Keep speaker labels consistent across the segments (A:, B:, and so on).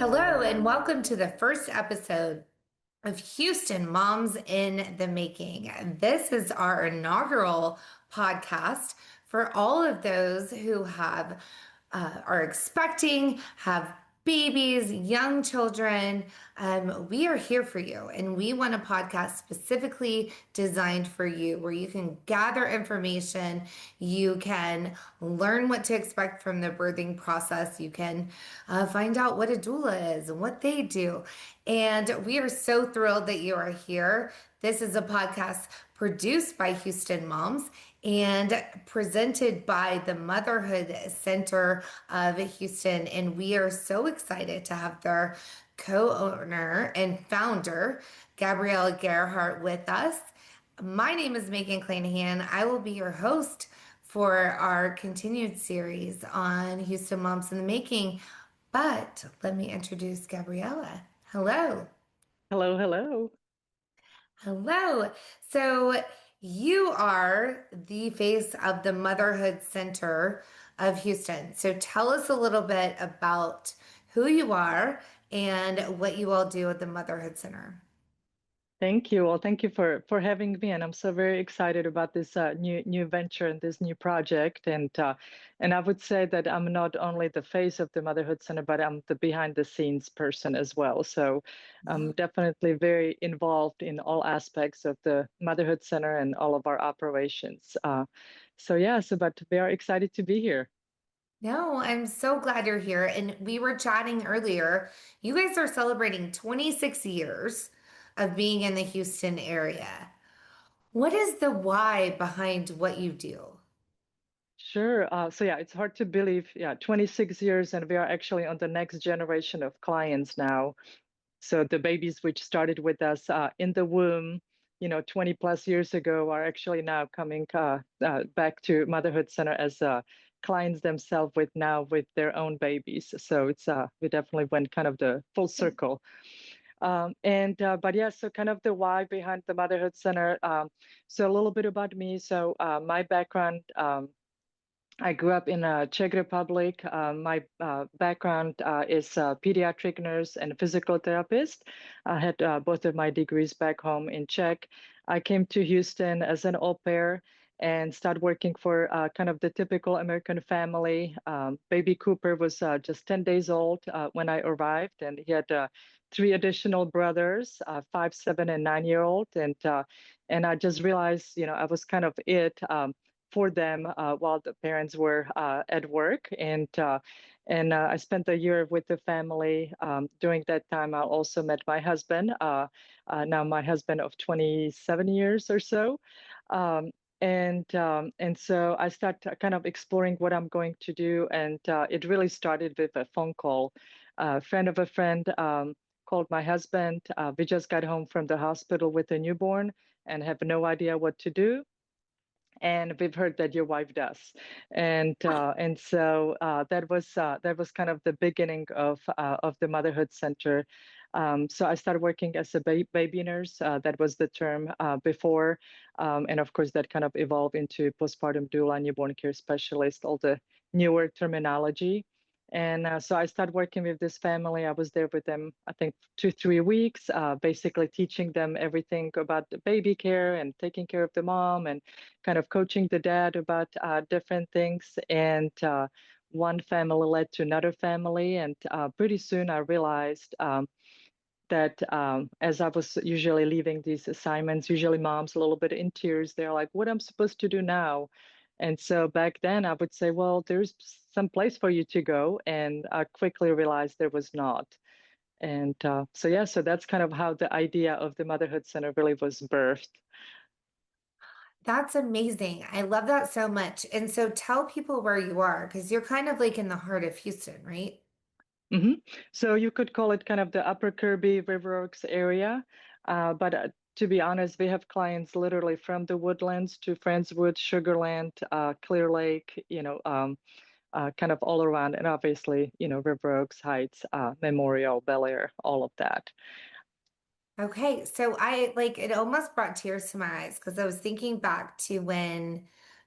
A: Hello, and welcome to the first episode of Houston Moms in the Making. This is our inaugural podcast for all of those who are expecting, have babies, young children. We are here for you, and we want a podcast specifically designed for you where you can gather information, you can learn what to expect from the birthing process, you can find out what a doula is and what they do. And we are so thrilled that you are here. This is a podcast produced by Houston Moms and presented by the Motherhood Center of Houston. And we are so excited to have their co-owner and founder, Gabriela Gerhart, with us. My name is Meagan Clanahan. I will be your host for our continued series on Houston Moms in the Making. But let me introduce Gabriela. Hello.
B: Hello, hello.
A: Hello. So you are the face of the Motherhood Center of Houston. So tell us a little bit about who you are and what you all do at the Motherhood Center.
B: Thank you. Well, thank you for having me, and I'm so very excited about this new venture and this new project. And I would say that I'm not only the face of the Motherhood Center, but I'm the behind the scenes person as well. So I'm definitely very involved in all aspects of the Motherhood Center and all of our operations. But we are excited to be here.
A: No, I'm so glad you're here. And we were chatting earlier. You guys are celebrating 26 years of being in the Houston area. What is the why behind what you do?
B: Sure. It's hard to believe. Yeah, 26 years, and we are actually on the next generation of clients now. So the babies which started with us in the womb, 20 plus years ago, are actually now coming back to Motherhood Center as clients themselves with their own babies. So it's we definitely went kind of the full circle. So kind of the why behind the Motherhood Center. So a little bit about me. So my background. I grew up in Czech Republic. My background is a pediatric nurse and physical therapist. I had both of my degrees back home in Czech. I came to Houston as an au pair and started working for kind of the typical American family. Baby Cooper was just 10 days old when I arrived, and he had three additional brothers, 5, 7, and 9-year-old. And I just realized, I was kind of it. For them while the parents were at work. And I spent a year with the family. During that time, I also met my husband, now my husband of 27 years or so. And so I started kind of exploring what I'm going to do. And it really started with a phone call. A friend of a friend called my husband. We just got home from the hospital with a newborn and have no idea what to do, and we've heard that your wife does. And so that was kind of the beginning of the Motherhood Center. So I started working as a baby nurse. That was the term before, and of course that kind of evolved into postpartum doula, newborn care specialist, all the newer terminology. And so I started working with this family. I was there with them, I think, 2, 3 weeks, basically teaching them everything about the baby care and taking care of the mom, and kind of coaching the dad about different things. And one family led to another family. And pretty soon I realized that as I was usually leaving these assignments, usually moms a little bit in tears, they're like, what am I supposed to do now? And so back then I would say, well, there's some place for you to go. And I quickly realized there was not. And so that's kind of how the idea of the Motherhood Center really was birthed.
A: That's amazing. I love that so much. And so tell people where you are because you're kind of like in the heart of Houston, right?
B: hmm So you could call it kind of the Upper Kirby, River Oaks area. But to be honest, we have clients literally from the Woodlands to Friendswood, Sugarland, Clear Lake, kind of all around. And obviously, River Oaks Heights, Memorial, Bel Air, all of that.
A: Okay, so I like it almost brought tears to my eyes because I was thinking back to when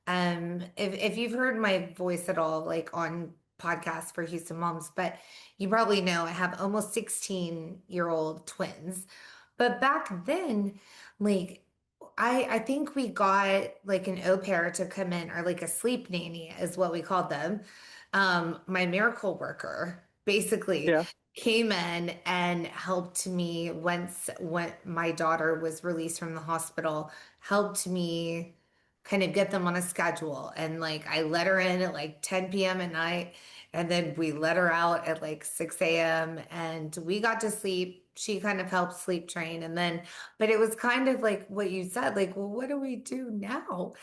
A: if you've heard my voice at all like on podcast for Houston moms, but you probably know I have almost 16-year-old twins. But back then, like I think we got like an au pair to come in, or like a sleep nanny is what we called them. My miracle worker basically
B: Yeah.
A: came in and helped me once when my daughter was released from the hospital, helped me kind of get them on a schedule. And like I let her in at like 10 p.m. at night, and then we let her out at like 6 a.m. and we got to sleep. She kind of helped sleep train. And then, but it was kind of like what you said, like, well, what do we do now?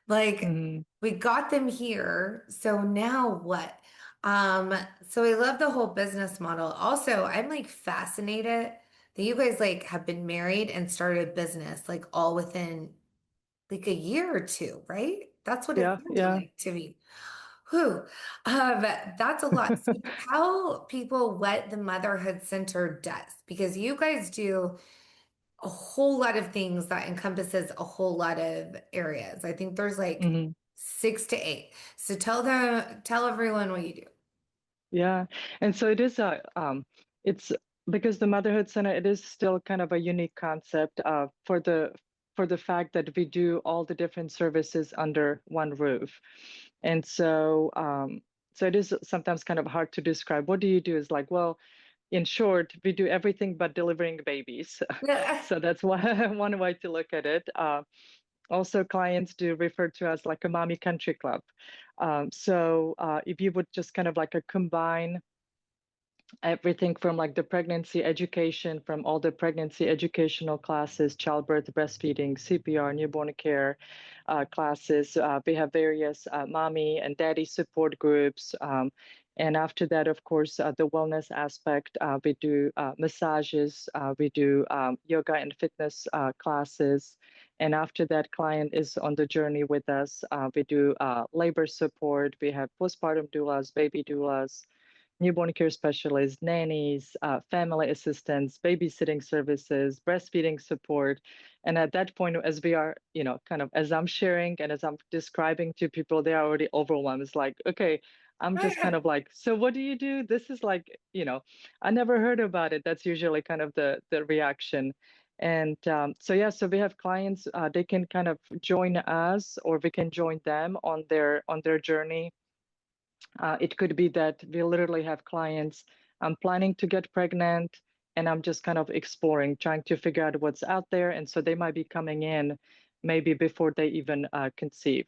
A: Like,
B: Hmm.
A: we got them here. So now what? Um, so I love the whole business model. Also, I'm like fascinated that you guys like have been married and started a business like all within like a year or two, right? That's what it
B: Yeah.
A: sounded
B: Yeah.
A: like to me. Whew. That's a lot. So tell people what the Motherhood Center does, because you guys do a whole lot of things that encompasses a whole lot of areas. I think there's like
B: Hmm.
A: 6 to 8. So tell everyone what you do.
B: Yeah. And so it is it's because the Motherhood Center, it is still kind of a unique concept for the fact that we do all the different services under one roof. And so so it is sometimes kind of hard to describe. What do you do? Is like, well, in short, we do everything but delivering babies. So that's one way to look at it. Also, clients do refer to us like a mommy country club. If you would just kind of like a combine everything from like the pregnancy education, from all the pregnancy educational classes, childbirth, breastfeeding, CPR, newborn care classes. We have various mommy and daddy support groups. And after that, of course, the wellness aspect, we do massages, we do yoga and fitness classes. And after that, client is on the journey with us. We do labor support. We have postpartum doulas, baby doulas, newborn care specialists, nannies, family assistants, babysitting services, breastfeeding support. And at that point, as we are, kind of as I'm sharing and as I'm describing to people, they're already overwhelmed. It's like, okay, I'm just kind of like, so what do you do? This is like, I never heard about it. That's usually kind of the reaction. And so yeah, so we have clients, they can kind of join us or we can join them on their journey. It could be that we literally have clients, I'm planning to get pregnant and I'm just kind of exploring, trying to figure out what's out there. And so they might be coming in maybe before they even conceive.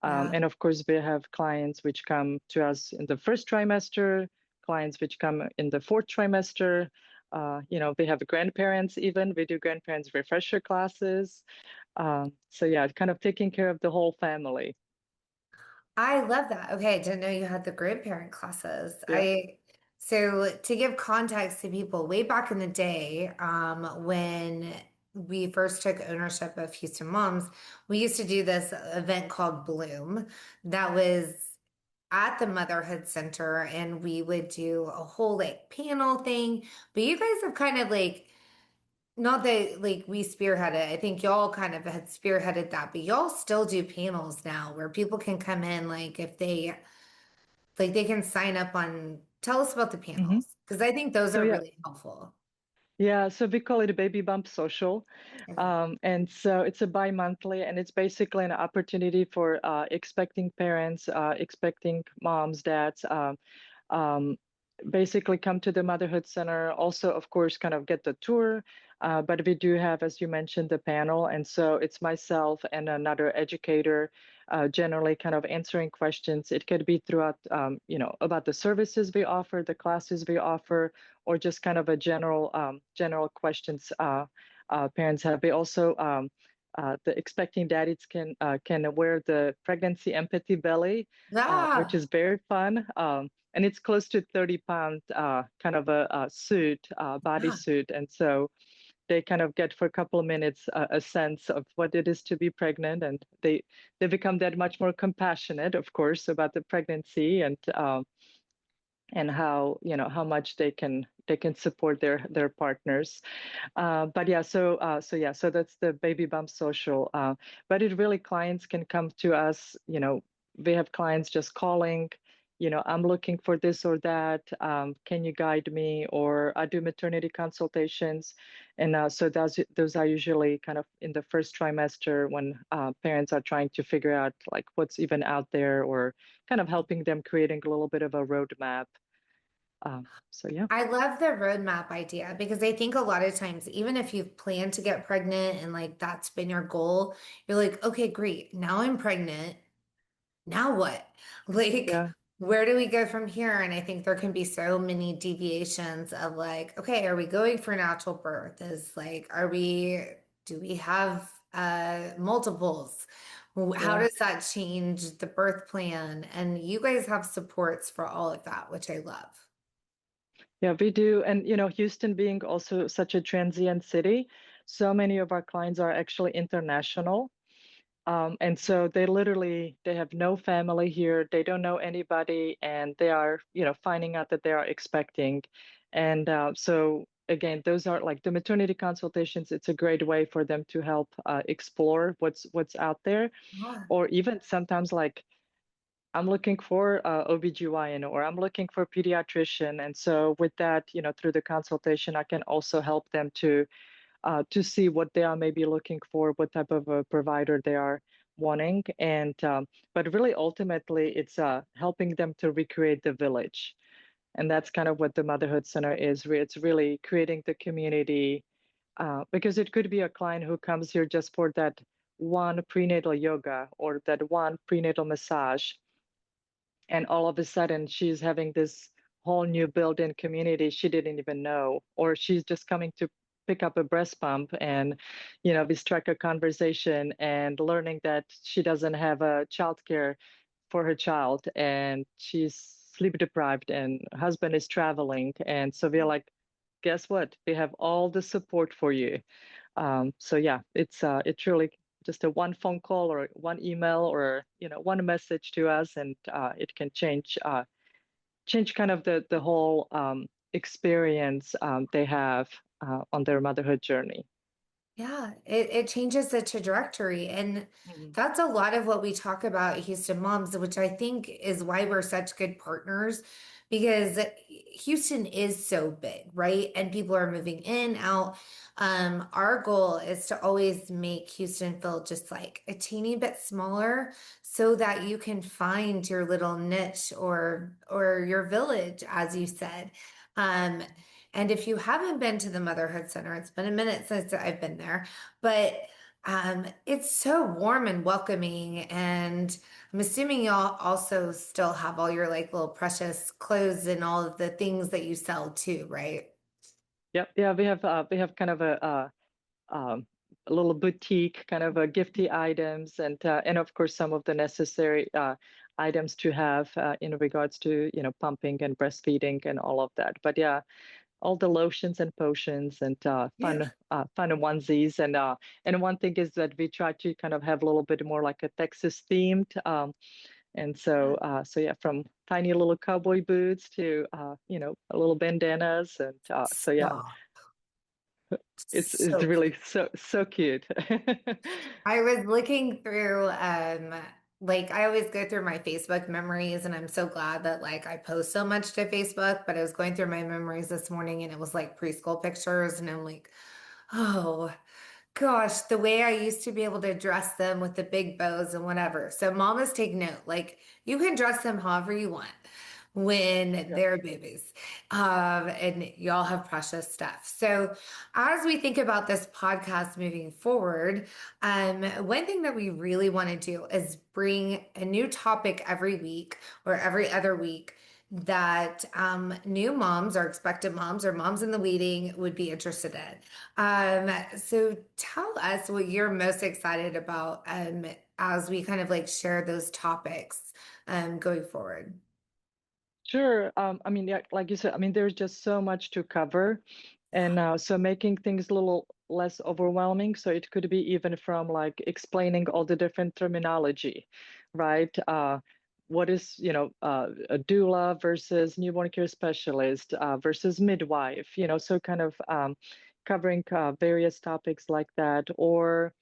A: Yeah.
B: And of course, we have clients which come to us in the first trimester, clients which come in the fourth trimester. We have grandparents even. We do grandparents refresher classes. So yeah, kind of taking care of the whole family.
A: I love that. Okay, I didn't know you had the grandparent classes.
B: Yeah.
A: So to give context to people, way back in the day, when we first took ownership of Houston Moms, we used to do this event called Bloom that was at the Motherhood Center, and we would do a whole like panel thing. But you guys have kind of like, not that like we spearheaded, I think y'all kind of had spearheaded that, but y'all still do panels now where people can come in, like if they like they can sign up on, tell us about the
B: Hmm.
A: panels because I think those
B: So
A: are
B: yeah,
A: really helpful.
B: yeah, so we call it a baby bump social.
A: Okay.
B: And so it's a bi-monthly, and it's basically an opportunity for expecting parents, expecting moms, dads, um, basically come to the Motherhood Center. Also, of course, kind of get the tour. But we do have, as you mentioned, the panel. And so it's myself and another educator generally kind of answering questions. It could be throughout, about the services we offer, the classes we offer, or just kind of a general questions parents have. We also the expecting daddies can wear the pregnancy empathy belly, which
A: Ah,
B: is very fun. And it's close to 30-pound kind of a suit, body
A: yeah.
B: suit. And so they kind of get for a couple of minutes a sense of what it is to be pregnant, and they become that much more compassionate, of course, about the pregnancy and how how much they can support their partners. But yeah, so that's the baby bump social. But it really clients can come to us. We have clients just calling, I'm looking for this or that. Can you guide me? Or I do maternity consultations. And so those are usually kind of in the first trimester when parents are trying to figure out like what's even out there or kind of helping them creating a little bit of a roadmap. So yeah.
A: I love the roadmap idea because I think a lot of times, even if you've planned to get pregnant and like that's been your goal, you're like, okay, great. Now I'm pregnant. Now what? Like,
B: Yeah.
A: where do we go from here? And I think there can be so many deviations of like, okay, are we going for natural birth? Is like, do we have multiples? How
B: Yeah.
A: does that change the birth plan? And you guys have supports for all of that, which I love.
B: Yeah, we do. And, Houston being also such a transient city, so many of our clients are actually international. And so they have no family here. They don't know anybody, and they are, finding out that they are expecting. And so again, those are like the maternity consultations. It's a great way for them to help explore what's out there,
A: Yeah.
B: or even sometimes like I'm looking for OBGYN or I'm looking for pediatrician. And so with that, through the consultation, I can also help them to see what they are maybe looking for, what type of a provider they are wanting. And but really ultimately it's helping them to recreate the village. And that's kind of what the Motherhood Center is. It's really creating the community because it could be a client who comes here just for that one prenatal yoga or that one prenatal massage, and all of a sudden she's having this whole new built-in community she didn't even know, or she's just coming to pick up a breast pump, and we strike a conversation and learning that she doesn't have a childcare for her child and she's sleep deprived and husband is traveling, and so we're like, guess what, we have all the support for you. So yeah, it's really just a one phone call or one email or one message to us, and it can change kind of the whole experience they have on their motherhood journey.
A: Yeah, it changes the trajectory. And
B: Mhm.
A: that's a lot of what we talk about at Houston Moms, which I think is why we're such good partners because Houston is so big, right? And people are moving in, out. Our goal is to always make Houston feel just like a teeny bit smaller so that you can find your little niche or your village, as you said. Um, and if you haven't been to the Motherhood Center, it's been a minute since I've been there, but it's so warm and welcoming. And I'm assuming y'all also still have all your like little precious clothes and all of the things that you sell too, right?
B: Yep, yeah, we have kind of a little boutique kind of a gifty items, and of course some of the necessary items to have in regards to pumping and breastfeeding and all of that. But yeah, all the lotions and potions and
A: Yeah.
B: fun onesies, and one thing is that we try to kind of have a little bit more like a Texas themed, and so yeah, from tiny little cowboy boots to a little bandanas, and so yeah,
A: Stop.
B: it's
A: So
B: really
A: cute.
B: so cute.
A: I was looking through, like I always go through my Facebook memories, and I'm so glad that like I post so much to Facebook, but I was going through my memories this morning and it was like preschool pictures, and I'm like, oh gosh, the way I used to be able to dress them with the big bows and whatever. So mamas take note, like you can dress them however you want when
B: Yeah.
A: they're babies. And y'all have precious stuff. So as we think about this podcast moving forward, one thing that we really want to do is bring a new topic every week or every other week that new moms or expectant moms or moms in the waiting would be interested in. So tell us what you're most excited about as we kind of like share those topics going forward.
B: Sure. I mean, yeah, like you said, I mean, there's just so much to cover, and so making things a little less overwhelming. So it could be even from like explaining all the different terminology, right? What is, a doula versus newborn care specialist versus midwife, so kind of covering various topics like that, or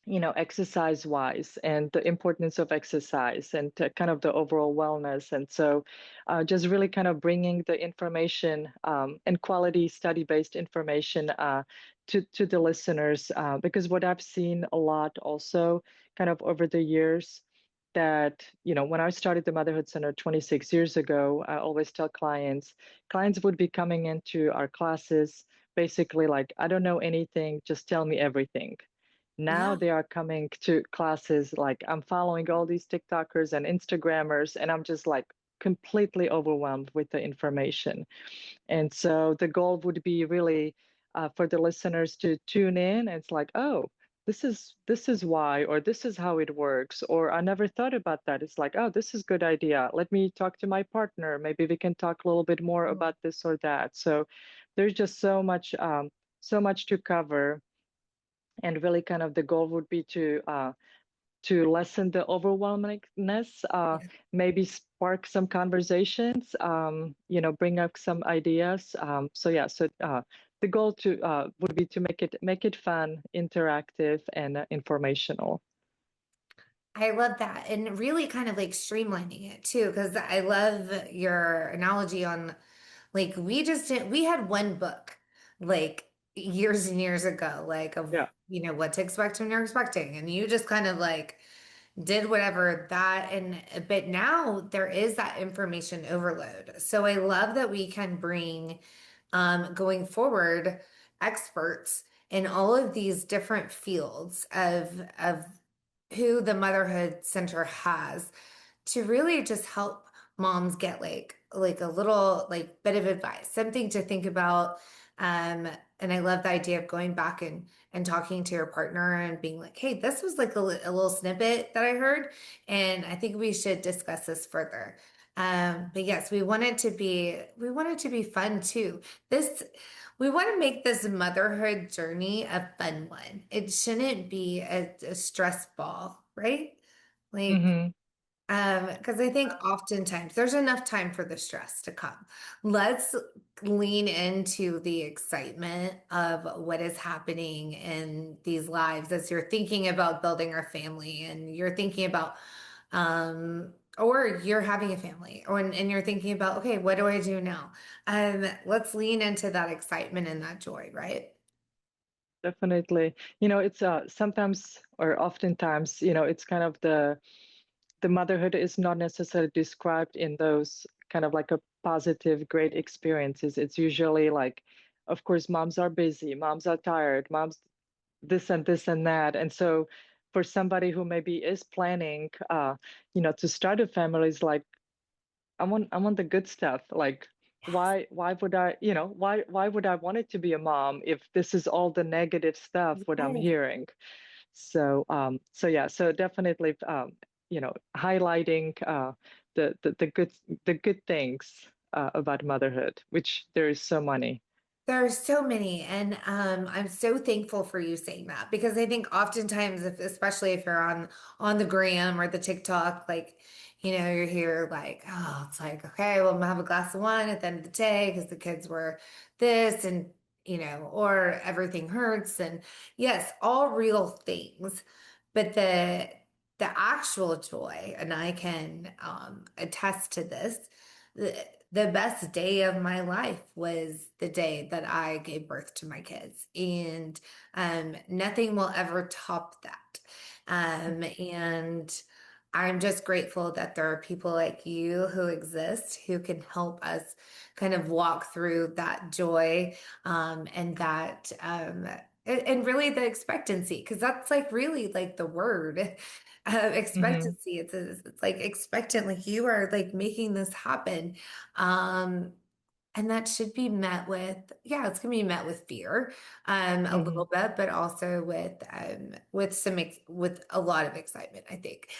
B: exercise wise and the importance of exercise and kind of the overall wellness. And so just really kind of bringing the information and quality study based information to the listeners. Because what I've seen a lot also kind of over the years that, when I started the Motherhood Center 26 years ago, I always tell clients would be coming into our classes basically like, I don't know anything, just tell me everything. Now
A: Yeah.
B: they are coming to classes like I'm following all these TikTokers and Instagrammers, and I'm just like completely overwhelmed with the information. And so the goal would be really for the listeners to tune in. And it's like, oh, this is why, or this is how it works, or I never thought about that. It's like, oh, this is good idea. Let me talk to my partner. Maybe we can talk a little bit more about this or that. So there's just so much to cover, and really kind of the goal would be to lessen the overwhelmingness, maybe spark some conversations, bring up some ideas. So the goal to would be to make it fun, interactive, and informational.
A: I love that. And really kind of like streamlining it too, because I love your analogy on like we just didn't, we had one book like years and years ago, like of,
B: Yeah.
A: what to expect when you're expecting. And you just kind of like did whatever that. But now there is that information overload. So I love that we can bring, going forward, experts in all of these different fields of who the Motherhood Center has to really just help moms get like a little like bit of advice, something to think about. And I love the idea of going back and talking to your partner and being like, hey, this was like a little snippet that I heard, and I think we should discuss this further. But yes, we want it to be fun too. This we want to make this motherhood journey a fun one. It shouldn't be a stress ball, right? Like,
B: Hmm.
A: because I think oftentimes there's enough time for the stress to come. Let's lean into the excitement of what is happening in these lives as you're thinking about building our family and you're thinking about, or you're having a family, and you're thinking about, okay, what do I do now? Let's lean into that excitement and that joy, right?
B: Definitely. It's sometimes or oftentimes, it's kind of the motherhood is not necessarily described in those kind of like a positive, great experiences. It's usually like, of course, moms are busy, moms are tired, moms this and that. And so for somebody who maybe is planning, to start a family is like, I want the good stuff. Like,
A: Yes.
B: why would I, why would I want it to be a mom if this is all the negative stuff what I'm
A: Yes.
B: hearing? So yeah, so definitely, highlighting the good things about motherhood, which there is so many.
A: There's so many, and I'm so thankful for you saying that because I think oftentimes, if especially if you're on the gram or the TikTok, like you're here like, oh, it's like okay, well, I'm gonna have a glass of wine at the end of the day because the kids were this, and or everything hurts, and yes, all real things, but the actual joy, and I can attest to this. The best day of my life was the day that I gave birth to my kids, and nothing will ever top that. And I'm just grateful that there are people like you who exist who can help us kind of walk through that joy, and that and really the expectancy, because that's like really like the word.
B: Hmm.
A: Expectancy. It's like expectant, like you are like making this happen. Um, and that should be met with, yeah, it's gonna be met with fear, a
B: Hmm.
A: little bit, but also with with a lot of excitement, I think.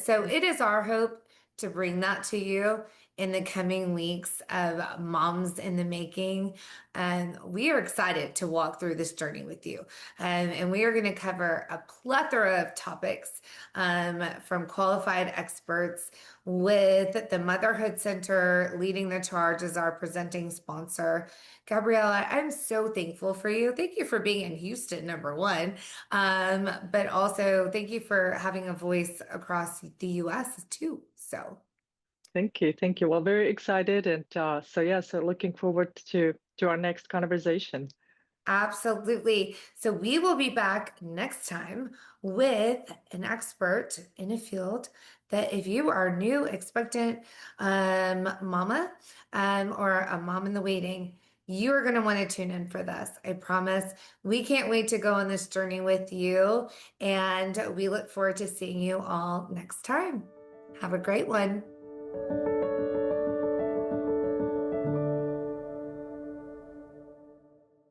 A: So it is our hope to bring that to you in the coming weeks of Moms in the Making. And we are excited to walk through this journey with you. And we are going to cover a plethora of topics from qualified experts with the Motherhood Center leading the charge as our presenting sponsor. Gabriela, I'm so thankful for you. Thank you for being in Houston, number one. But also thank you for having a voice across the US too. So
B: Thank you. Thank you. Well, very excited. And so looking forward to our next conversation.
A: absolutely. So we will be back next time with an expert in a field that if you are new, expectant mama or a mom in the waiting, you are going to want to tune in for this. I promise. We can't wait to go on this journey with you. And we look forward to seeing you all next time. Have a great one.